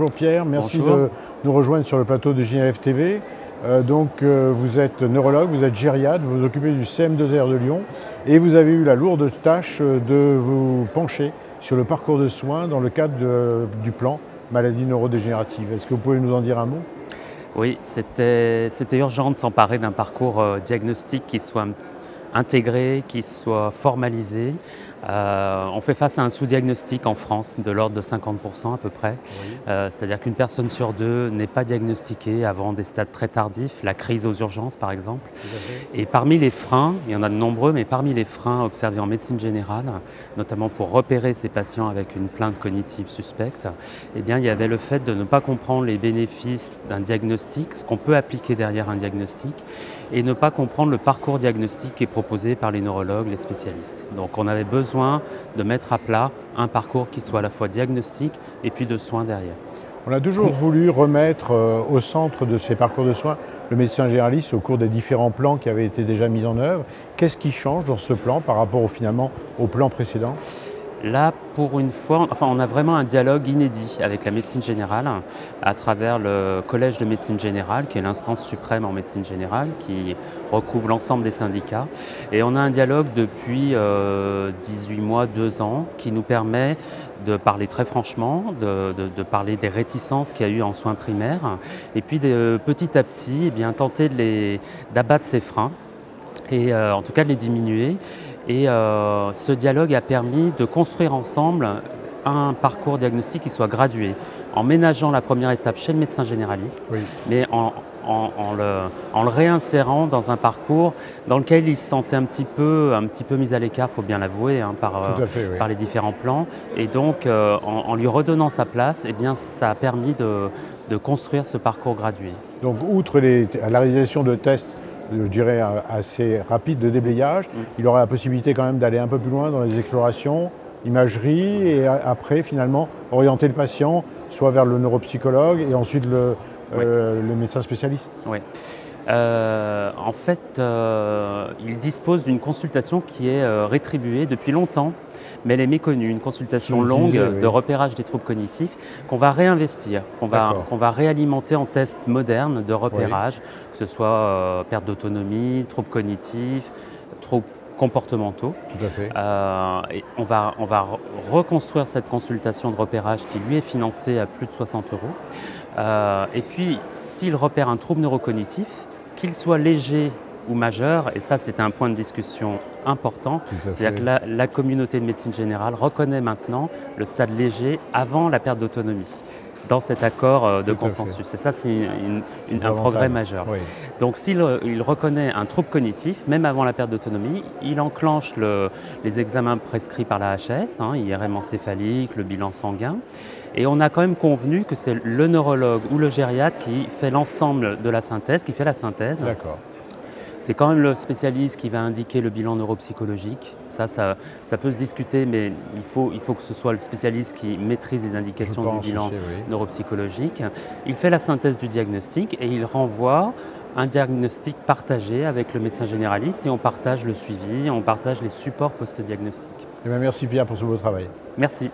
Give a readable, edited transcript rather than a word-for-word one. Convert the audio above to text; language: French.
Bonjour Pierre, merci Bonjour. de nous rejoindre sur le plateau de JNF TV. Vous êtes neurologue, vous êtes gériatre, vous vous occupez du CM2R de Lyon et vous avez eu la lourde tâche de vous pencher sur le parcours de soins dans le cadre du plan maladie neurodégénérative. Est-ce que vous pouvez nous en dire un mot? Oui, c'était urgent de s'emparer d'un parcours diagnostique qui soit intégré, qui soit formalisé. On fait face à un sous-diagnostic en France de l'ordre de 50% à peu près. Oui. C'est-à-dire qu'une personne sur deux n'est pas diagnostiquée avant des stades très tardifs, la crise aux urgences par exemple. Tout à fait. Et parmi les freins, il y en a de nombreux, mais parmi les freins observés en médecine générale, notamment pour repérer ces patients avec une plainte cognitive suspecte, eh bien, il y avait le fait de ne pas comprendre les bénéfices d'un diagnostic, ce qu'on peut appliquer derrière un diagnostic, et ne pas comprendre le parcours diagnostique qui est proposé par les neurologues, les spécialistes. Donc on avait besoin de mettre à plat un parcours qui soit à la fois diagnostique et puis de soins derrière. On a toujours voulu remettre au centre de ces parcours de soins le médecin généraliste au cours des différents plans qui avaient été déjà mis en œuvre. Qu'est-ce qui change dans ce plan par rapport finalement au plan précédent? Là, pour une fois, on a vraiment un dialogue inédit avec la médecine générale à travers le Collège de médecine générale, qui est l'instance suprême en médecine générale, qui recouvre l'ensemble des syndicats. Et on a un dialogue depuis 18 mois, 2 ans, qui nous permet de parler très franchement, de parler des réticences qu'il y a eu en soins primaires, et puis petit à petit, tenter d'abattre ces freins, et en tout cas de les diminuer. Et ce dialogue a permis de construire ensemble un parcours diagnostique qui soit gradué, en ménageant la première étape chez le médecin généraliste, Oui. mais en le réinsérant dans un parcours dans lequel il se sentait un petit peu mis à l'écart, il faut bien l'avouer, Tout à fait, oui. par les différents plans. Et donc, en lui redonnant sa place, eh bien, ça a permis de construire ce parcours gradué. Donc, outre la réalisation de tests, je dirais, assez rapides de déblayage, il aura la possibilité quand même d'aller un peu plus loin dans les explorations, imagerie, et après, finalement, orienter le patient soit vers le neuropsychologue et ensuite le médecin spécialiste. Oui. Il dispose d'une consultation qui est rétribuée depuis longtemps, mais elle est méconnue. Une consultation longue de repérage des troubles cognitifs qu'on va réinvestir, qu'on va réalimenter en tests modernes de repérage, que ce soit perte d'autonomie, troubles cognitifs, troubles comportementaux. Tout à fait. Et on va reconstruire cette consultation de repérage qui lui est financée à plus de 60 €. Et puis, s'il repère un trouble neurocognitif, qu'il soit léger ou majeur, et ça c'est un point de discussion important, c'est-à-dire que la communauté de médecine générale reconnaît maintenant le stade léger avant la perte d'autonomie dans cet accord de consensus. Et ça c'est un progrès majeur. Oui. Donc s'il reconnaît un trouble cognitif, même avant la perte d'autonomie, il enclenche les examens prescrits par la HS, IRM encéphalique, le bilan sanguin. Et on a quand même convenu que c'est le neurologue ou le gériatre qui fait l'ensemble de la synthèse, qui fait la synthèse. D'accord. C'est quand même le spécialiste qui va indiquer le bilan neuropsychologique. Ça peut se discuter, mais il faut que ce soit le spécialiste qui maîtrise les indications du bilan neuropsychologique. Il fait la synthèse du diagnostic et il renvoie un diagnostic partagé avec le médecin généraliste, et on partage le suivi, on partage les supports post-diagnostiques. Merci Pierre pour ce beau travail. Merci.